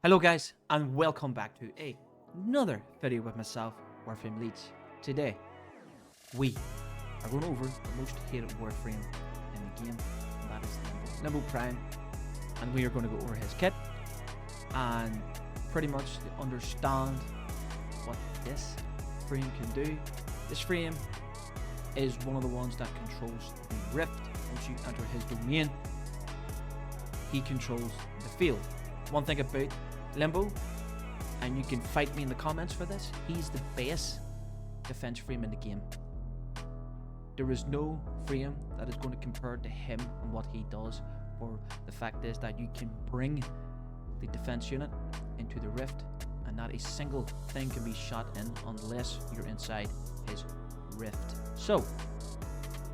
Hello guys, and welcome back to another video with myself, Warframe Leech. Today, we are going over the most hated Warframe in the game, and that is Limbo Prime. And we are going to go over his kit, and pretty much to understand what this frame can do. This frame is one of the ones that controls the Rift. Once you enter his domain, he controls the field. One thing about Limbo, and you can fight me in the comments for this, he's the best defense frame in the game. There is no frame that is going to compare to him and what he does, for the fact is that you can bring the defense unit into the Rift and not a single thing can be shot in unless you're inside his Rift. So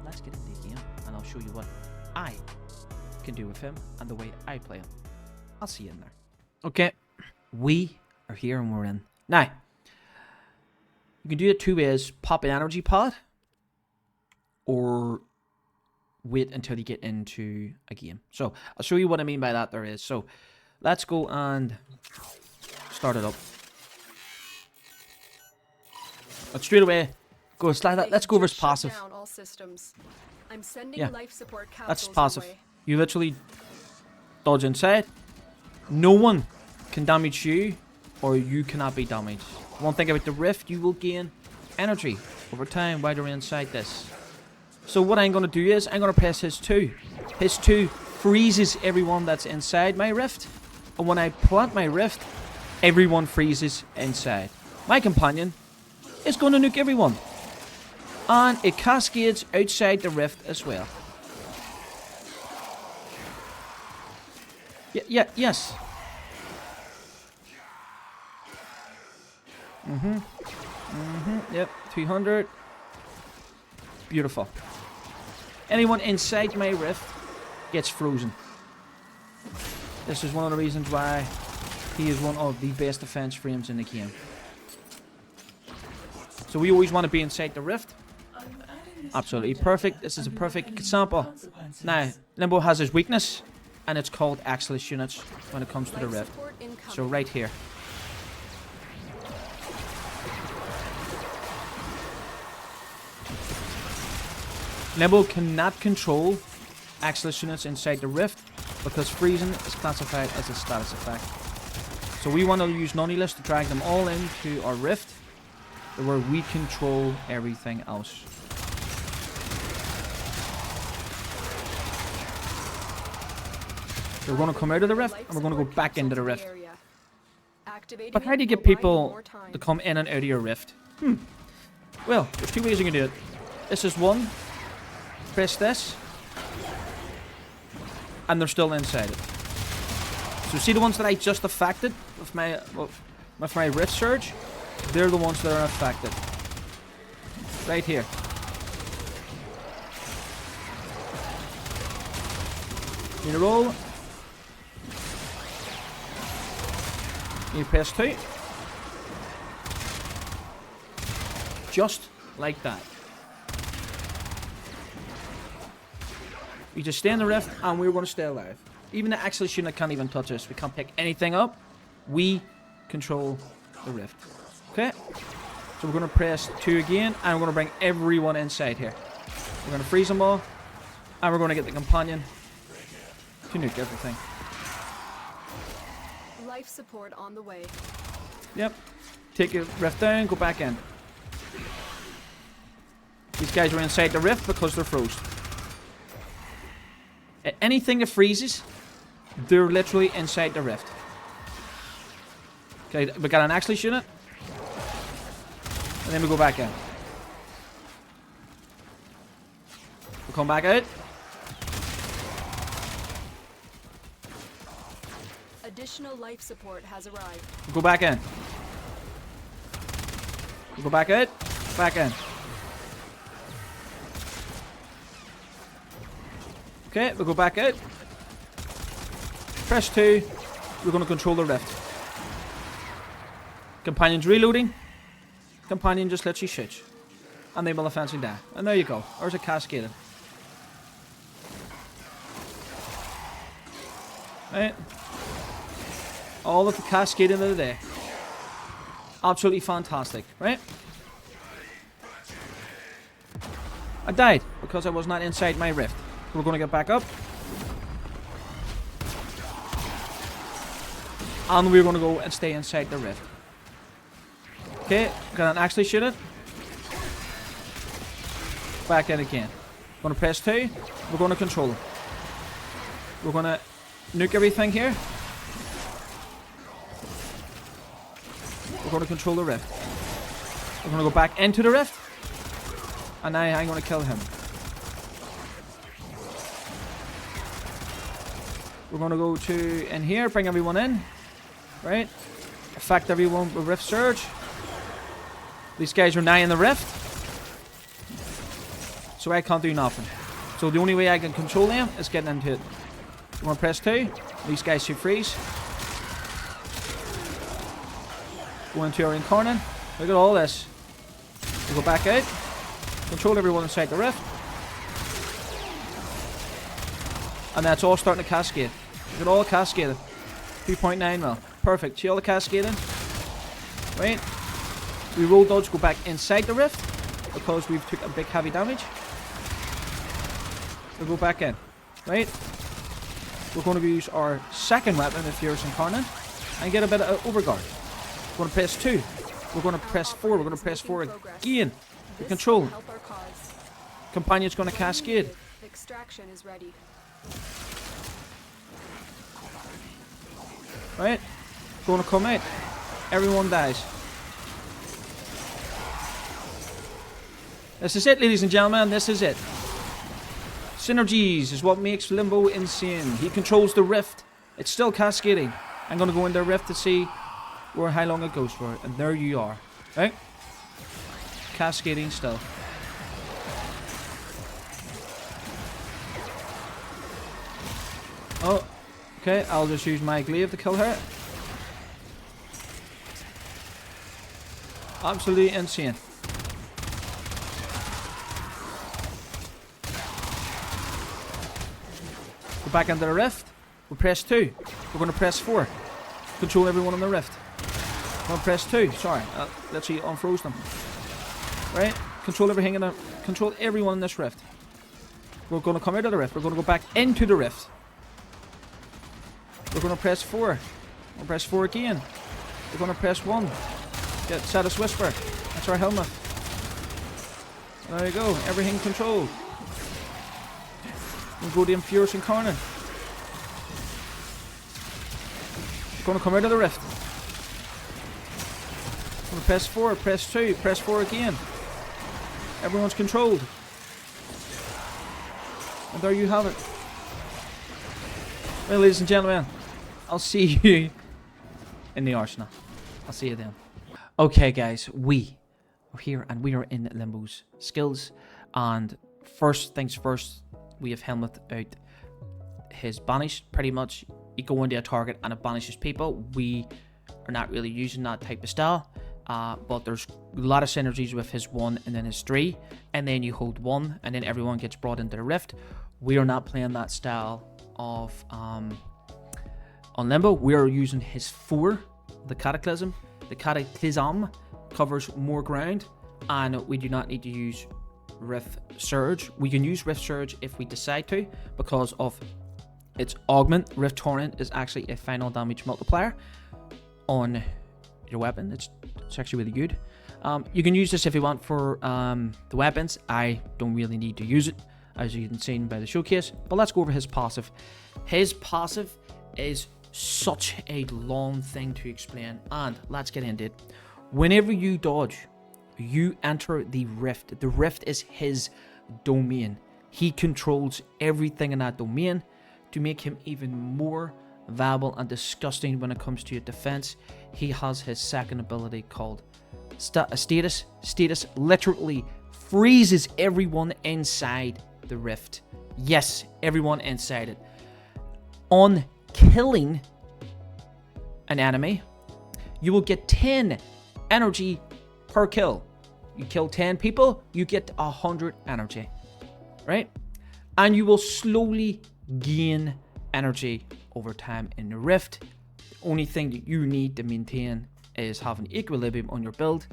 let's get into the game and I'll show you what I can do with him and the way I play him. I'll see you in there. Okay, we are here and we're in. Now, you can do it two ways: pop an energy pod, or wait until you get into a game. So, I'll show you what I mean by that there is. So, let's go and start it up. But straight away, go slide that. Let's go over his passive. I'm sending life support that's passive. You literally dodge inside. No one can damage you, or you cannot be damaged. One thing about the Rift, you will gain energy over time while you're inside this. So what I'm going to do is, I'm going to press his 2. His 2 freezes everyone that's inside my Rift. And when I plant my Rift, everyone freezes inside. My companion is going to nuke everyone. And it cascades outside the Rift as well. Yes. Yep, 200. Beautiful. Anyone inside my Rift gets frozen. This is one of the reasons why he is one of the best defense frames in the game. So we always want to be inside the Rift. Absolutely perfect. This is a perfect example. Now, Limbo has his weakness, and it's called Axeless units when it comes to the Rift. So right here. Limbo cannot control Axeless units inside the Rift because freezing is classified as a status effect. So we want to use Nonyless to drag them all into our Rift, where we control everything else. So we're going to come out of the Rift and we're going to go back into the Rift. But how do you get people to come in and out of your Rift? Well, there's two ways you can do it. This is one. Press this. And they're still inside it. So see the ones that I just affected with my Rift Surge? They're the ones that are affected. Right here. You roll. You press 2. Just like that. You just stay in the Rift and we're going to stay alive. Even the Axeless unit can't even touch us. We can't pick anything up. We control the Rift. Okay? So we're going to press 2 again and we're going to bring everyone inside here. We're going to freeze them all. And we're going to get the companion to nuke everything. Life support on the way. Yep. Take your Rift down, go back in. These guys are inside the Rift because they're froze. Anything that freezes, they're literally inside the Rift. Okay, we got an Axeless unit. And then we go back in. We'll come back out. Additional life support has arrived. We'll go back in. We'll go back out. Back in. Okay, we'll go back out. Press 2. We're going to control the Rift. Companion's reloading. Companion just lets you shoot. And they will eventually die. And there you go. There's a cascaded. Right. All of the cascading of the day. Absolutely fantastic, right? I died because I was not inside my rift. We're going to get back up. And we're going to go and stay inside the rift. Okay, can I actually shoot it? Back in again. Going to press 2. We're going to control it. We're going to nuke everything here. We're going to control the rift. We're going to go back into the rift. And now I'm going to kill him. We're going to go to in here, bring everyone in. Right? Affect everyone with Rift Surge. These guys are now in the rift. So I can't do nothing. So the only way I can control them is getting into it. I'm going to press 2. These guys should freeze. Go into our incarnate. Look at all this. We go back out. Control everyone inside the rift. And that's all starting to cascade. Look at all cascaded. 2.9 mil. Perfect. See all the cascading? Right? We roll dodge, go back inside the rift. Because we've took a big heavy damage. We'll go back in. Right? We're going to use our second weapon, the Furious Incarnate. And get a bit of overguard. We're going to press 2. We're going to press 4. We're going to press 4 again. The control. Companion's going to cascade. Extraction is ready. Right? Going to come out. Everyone dies. This is it, ladies and gentlemen. This is it. Synergies is what makes Limbo insane. He controls the rift. It's still cascading. I'm going to go in the rift to see how long it goes for. And there you are. Right? Cascading still. Oh, okay. I'll just use my glaive to kill her. Absolutely insane. Go back into the rift. We'll press 2. We're going to press 4. Control everyone in the rift. We're going to press 2. Sorry. Let's see. Unfroze them. Right? Control everything in the... Control everyone in this rift. We're going to come out of the rift. We're going to go back into the rift. We're going to press 4. We're going to press 4 again. We're going to press 1. Get Satis Whisper. That's our helmet. There you go. Everything controlled. We'll go to the Furious Incarnate. We're going to come out of the rift. We're going to press 4. Press 2. Press 4 again. Everyone's controlled. And there you have it. Well, ladies and gentlemen, I'll see you in the arsenal. I'll see you then. Okay, guys, we are here and we are in Limbo's skills. And first things first, we have helmet out his banish. Pretty much, you go into a target and it banishes people. We are not really using that type of style. But there's a lot of synergies with his 1 and then his 3. And then you hold 1 and then everyone gets brought into the rift. We are not playing that style of on Limbo. We are using his 4, the Cataclysm. The Cataclysm covers more ground and we do not need to use Rift Surge. We can use Rift Surge if we decide to because of its augment. Rift Torrent is actually a final damage multiplier on your weapon. It's actually really good. You can use this if you want for the weapons. I don't really need to use it, as you can see by the showcase. But let's go over his passive. His passive is such a long thing to explain, and let's get into it. Whenever you dodge, you enter the rift. The rift is his domain. He controls everything in that domain to make him even more viable and disgusting when it comes to your defense. He has his second ability called status. Status literally freezes everyone inside the rift. Yes, everyone inside it. On killing an enemy, you will get 10 energy per kill. You kill 10 people, you get 100 energy, right? And you will slowly gain energy over time in the rift. only thing that you need to maintain is having equilibrium on your build.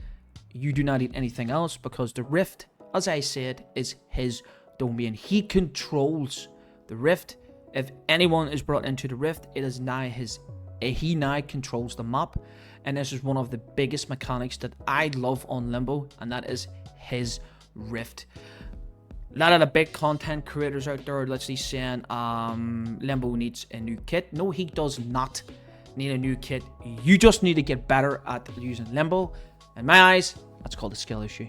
You do not need anything else, because the Rift, as I said, is his domain. He controls the Rift. If anyone is brought into the Rift, it is now his. He now controls the map, and this is one of the biggest mechanics that I love on Limbo, and that is his Rift. A lot of the big content creators out there literally saying Limbo needs a new kit. No, he does not need a new kit. You just need to get better at using Limbo. In my eyes, that's called a skill issue.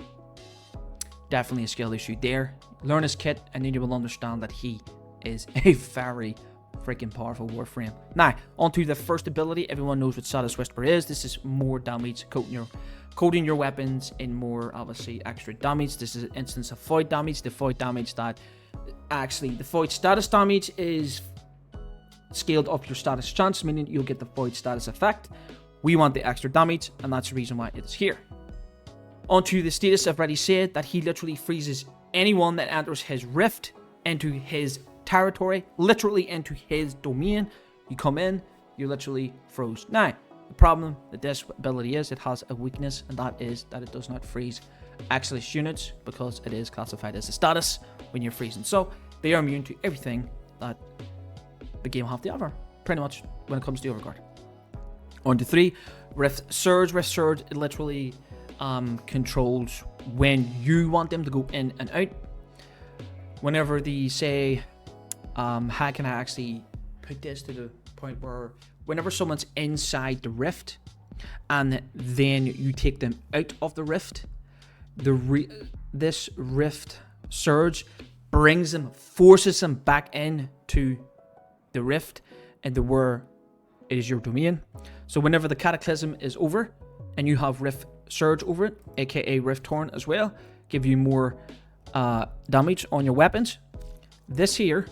Definitely a skill issue there. Learn his kit, and then you will understand that he is a very freaking powerful Warframe. Now, onto the first ability. Everyone knows what Status Whisper is. This is more damage, coating your weapons in more, obviously, extra damage. This is an instance of void damage. The void damage that actually, the void status damage is scaled up your status chance, meaning you'll get the void status effect. We want the extra damage, and that's the reason why it is here. Onto the status, I've already said that he literally freezes anyone that enters his rift into his territory, literally into his domain. You come in, you're literally froze. Now, the problem with this ability is it has a weakness, and that is that it does not freeze Exilus units, because it is classified as a status when you're freezing. So they are immune to everything that the game have to offer, pretty much, when it comes to Overguard. On to 3, Rift Surge. Rift Surge, it literally controls when you want them to go in and out. Whenever they say, how can I actually put this to the point where whenever someone's inside the rift and then you take them out of the rift, this Rift Surge brings them, forces them back into the rift and where it is your domain. So whenever the Cataclysm is over and you have Rift Surge over it, aka Rift Torn as well, give you more damage on your weapons. This here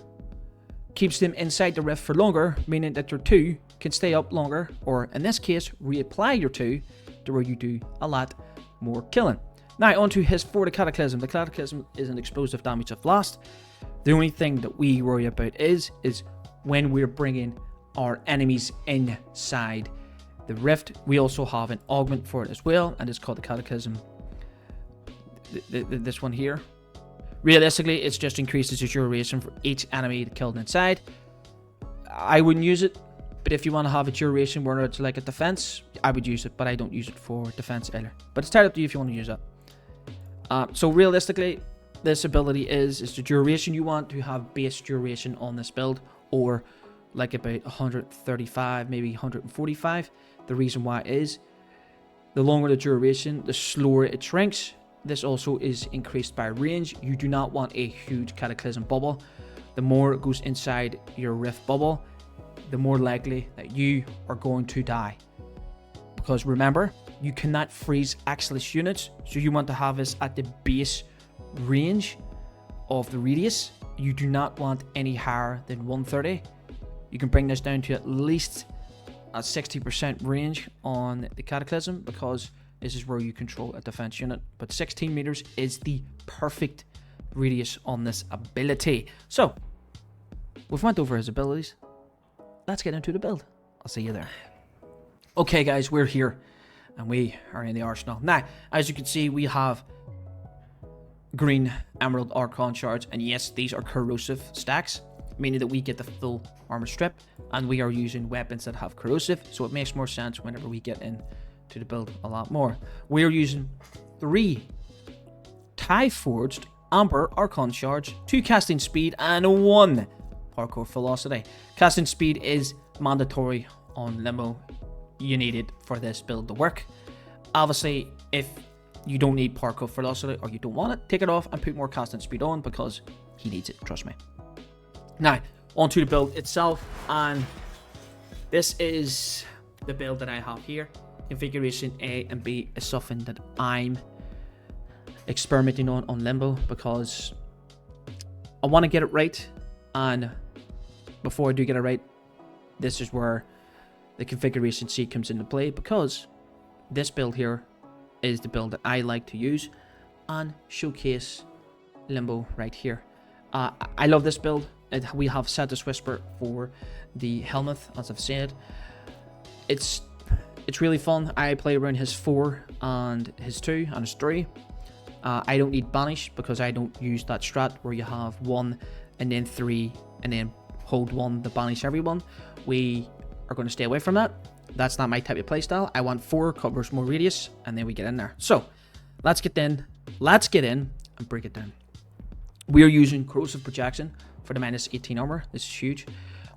keeps them inside the rift for longer, meaning that your 2 can stay up longer, or in this case, reapply your 2 to where you do a lot more killing. Now, onto his 4, the Cataclysm. The Cataclysm is an explosive damage of blast. The only thing that we worry about is when we're bringing our enemies inside the rift. We also have an augment for it as well, and it's called the Cataclysm. This one here. Realistically, it just increases your duration for each enemy killed inside. I wouldn't use it, but if you want to have a duration where it's like a defense, I would use it, but I don't use it for defense either. But it's entirely up to you if you want to use it. So realistically, this ability is the duration you want to have base duration on this build, or like about 135, maybe 145. The reason why is the longer the duration, the slower it shrinks. This also is increased by range. You do not want a huge Cataclysm bubble. The more it goes inside your rift bubble, the more likely that you are going to die. Because remember, you cannot freeze Exilus units, so you want to have this at the base range of the radius. You do not want any higher than 130. You can bring this down to at least a 60% range on the Cataclysm, because this is where you control a defense unit. But 16 meters is the perfect radius on this ability. So, we've went over his abilities. Let's get into the build. I'll see you there. Okay guys, we're here. And we are in the arsenal. Now, as you can see, we have green emerald archon shards. And yes, these are corrosive stacks, meaning that we get the full armor strip. And we are using weapons that have corrosive. So it makes more sense whenever we get in to the build a lot more. We are using 3 tie forged amber archon shards, 2 casting speed, and 1 parkour velocity. Casting speed is mandatory on Limbo. You need it for this build to work. Obviously, if you don't need parkour velocity or you don't want it, take it off and put more casting speed on, because he needs it, trust me. Now, onto the build itself, and this is the build that I have here. Configuration A and B is something that I'm experimenting on Limbo, because I want to get it right, and before I do get it right, this is where the configuration C comes into play, because this build here is the build that I like to use and showcase Limbo right here. I love this build. We have Status Whisper for the helmet, as I've said. it's really fun. I play around his 4 and his 2 and his 3. I don't need banish because I don't use that strat where you have 1 and then 3 and then hold 1 to banish everyone. We are going to stay away from that. That's not my type of playstyle. I want 4 covers more radius, and then we get in there. So let's get in and break it down. We are using corrosive projection for the minus 18 armor. This is huge.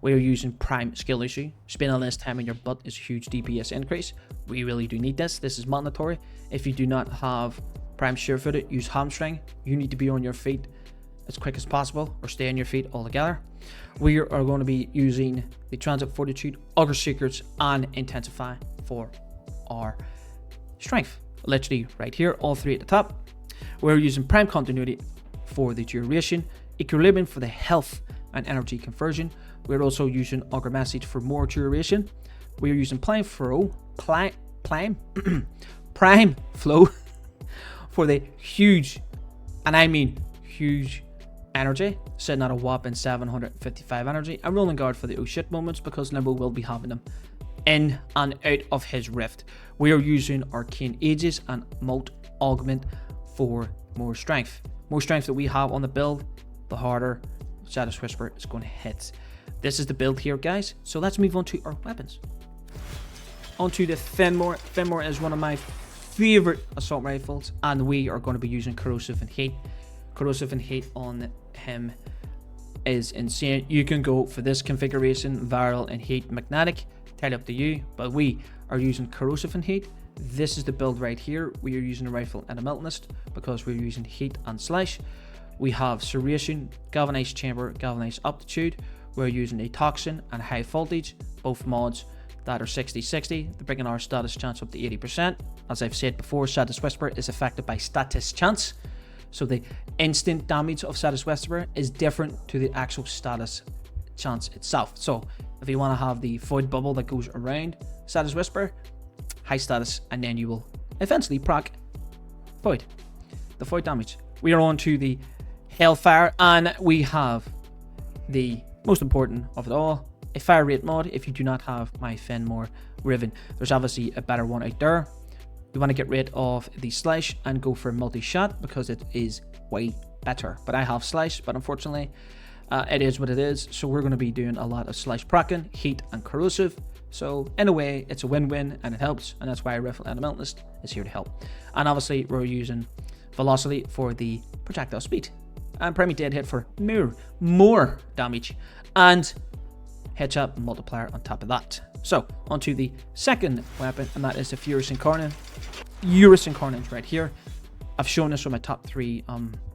We are using prime skill issue. Spending less time in your butt is a huge DPS increase. We really do need this. This is mandatory. If you do not have prime sure-footed, use hamstring. You need to be on your feet as quick as possible, or stay on your feet altogether. We are going to be using the transit fortitude, augur secrets, and intensify for our strength. Literally right here, all 3 at the top. We're using prime continuity for the duration, equilibrium for the health and energy conversion. We're also using augur message for more duration. We're using prime flow for the huge, and I mean huge, energy, sitting at a whopping 755 energy, and rolling guard for the oh shit moments because Limbo will be having them in and out of his rift. We are using arcane ages and molt augment for more strength. More strength that we have on the build, the harder Status Whisper is going to hit. This is the build here, guys. So let's move on to our weapons. Onto the Fenmore. Fenmore is one of my favorite assault rifles, and we are going to be using corrosive and heat. Corrosive and heat on him is insane. You can go for this configuration, viral and heat magnetic, entirely up to you, but we are using corrosive and heat. This is the build right here. We are using a rifle and a meltanist because we're using heat and slash. We have serration, galvanized chamber, galvanized aptitude. We're using a toxin and high voltage, both mods that are 60-60. They're bringing our status chance up to 80%. As I've said before, Status Whisper is affected by status chance. So the instant damage of Status Whisper is different to the actual status chance itself. So if you want to have the void bubble that goes around Status Whisper, high status, and then you will eventually proc void, the void damage. We are on to the Hellfire, and we have the most important of it all, a fire rate mod. If you do not have my Fenmore Riven, there's obviously a better one out there. You want to get rid of the slash and go for multi-shot because it is way better. But I have slash, but unfortunately it is what it is. So we're going to be doing a lot of slash procking, heat and corrosive. So in a way it's a win-win and it helps, and that's why Rifle and Elementalist is here to help. And obviously we're using velocity for the projectile speed, and primary dead hit for more damage, and headshot multiplier on top of that. So onto the second weapon, and that is the Furious Incarnate. Furious Incarnate right here. I've shown this with my top 3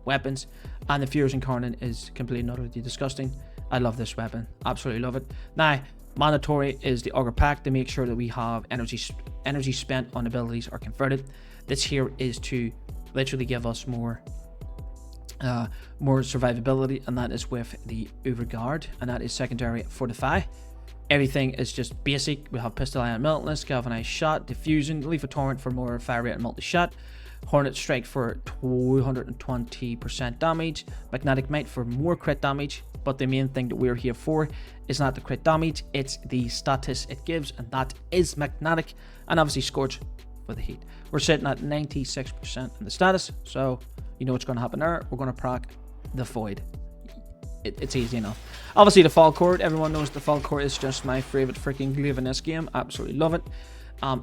weapons, and the Furious Incarnate is completely and utterly disgusting. I love this weapon, absolutely love it. Now, mandatory is the Augur Pack to make sure that we have energy spent on abilities are converted. This here is to literally give us more survivability, and that is with the Overguard, and that is secondary Fortify. Everything is just basic. We have Pistol Iron Meltless, Galvanized Shot, Diffusion, Leaf of Torrent for more fire rate and multi-shot, Hornet Strike for 220% damage, Magnetic Might for more crit damage, but the main thing that we're here for is not the crit damage, it's the status it gives, and that is magnetic, and obviously Scorch for the heat. We're sitting at 96% in the status, so you know what's going to happen there. We're going to proc the Void. It's easy enough. Obviously the Fall Cord, everyone knows the Fall Cord is just my favorite freaking glaive in this game. Absolutely love it.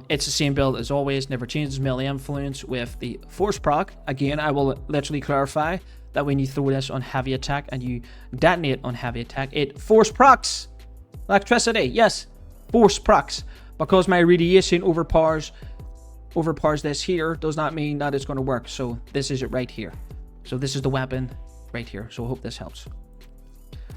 It's the same build as always, never changes. Melee influence with the Force proc. Again, I will literally clarify that when you throw this on heavy attack and you detonate on heavy attack, it force procs electricity. Yes, force procs, because my radiation overpowers this here does not mean that it's going to work. So this is it right here. So this is the weapon right here. So I hope this helps.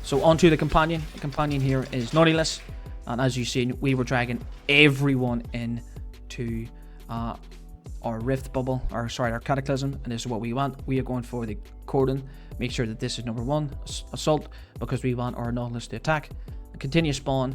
So onto the companion. The companion here is Nautilus, and as you've seen, we were dragging everyone into our rift bubble, our cataclysm, and this is what we want. We are going for the cordon. Make sure that this is number 1 assault, because we want our Nautilus to attack and continue spawn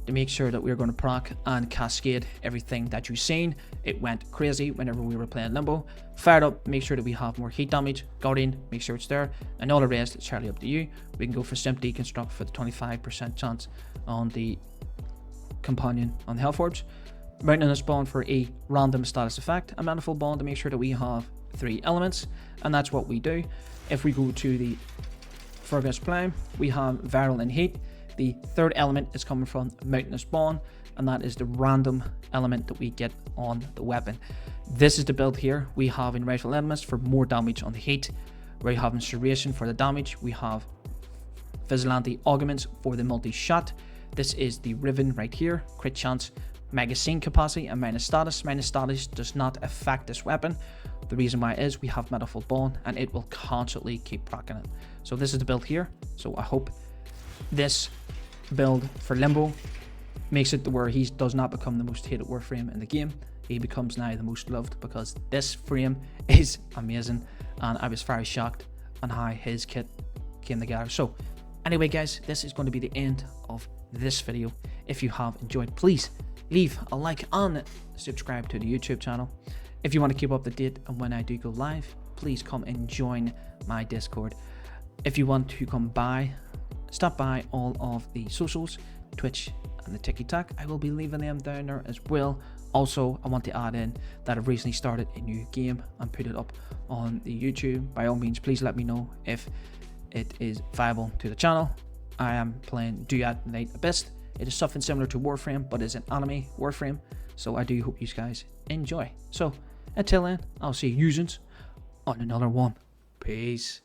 to make sure that we're going to proc and cascade everything that you've seen. It went crazy whenever we were playing Limbo. Fired up, make sure that we have more heat damage. Guardian, make sure it's there, and all the rest it's entirely up to you. We can go for Simp Deconstruct for the 25% chance on the companion on the health orbs, mounting a spawn for a random status effect, a manifold bond to make sure that we have 3 elements, and that's what we do. If we go to the Fergus Prime, we have viral and heat. The third element is coming from mountain a spawn, and that is the random element that we get on the weapon. This is the build here. We have in rifle elements for more damage on the heat. We have Insuration for the damage. We have Vigilante Augments for the multi-shot. This is the Riven right here. Crit chance, magazine capacity, and minus status. Minus status does not affect this weapon. The reason why is we have Manifold Bond, and it will constantly keep proccing it. So this is the build here. So I hope this build for Limbo makes it to where he does not become the most hated Warframe in the game. He becomes now the most loved, because this frame is amazing, and I was very shocked on how his kit came together. So anyway guys, this is going to be the end of this video. If you have enjoyed, please leave a like and subscribe to the YouTube channel. If you want to keep up to date and when I do go live, please come and join my Discord. If you want to come by, stop by all of the socials, Twitch and the TikTok. I will be leaving them down there as well. Also, I want to add in that I've recently started a new game and put it up on the YouTube. By all means, please let me know if it is viable to the channel. I am playing Duat Night Abyss. It is something similar to Warframe, but it's an anime Warframe. So I do hope you guys enjoy. So until then, I'll see you on another one. Peace.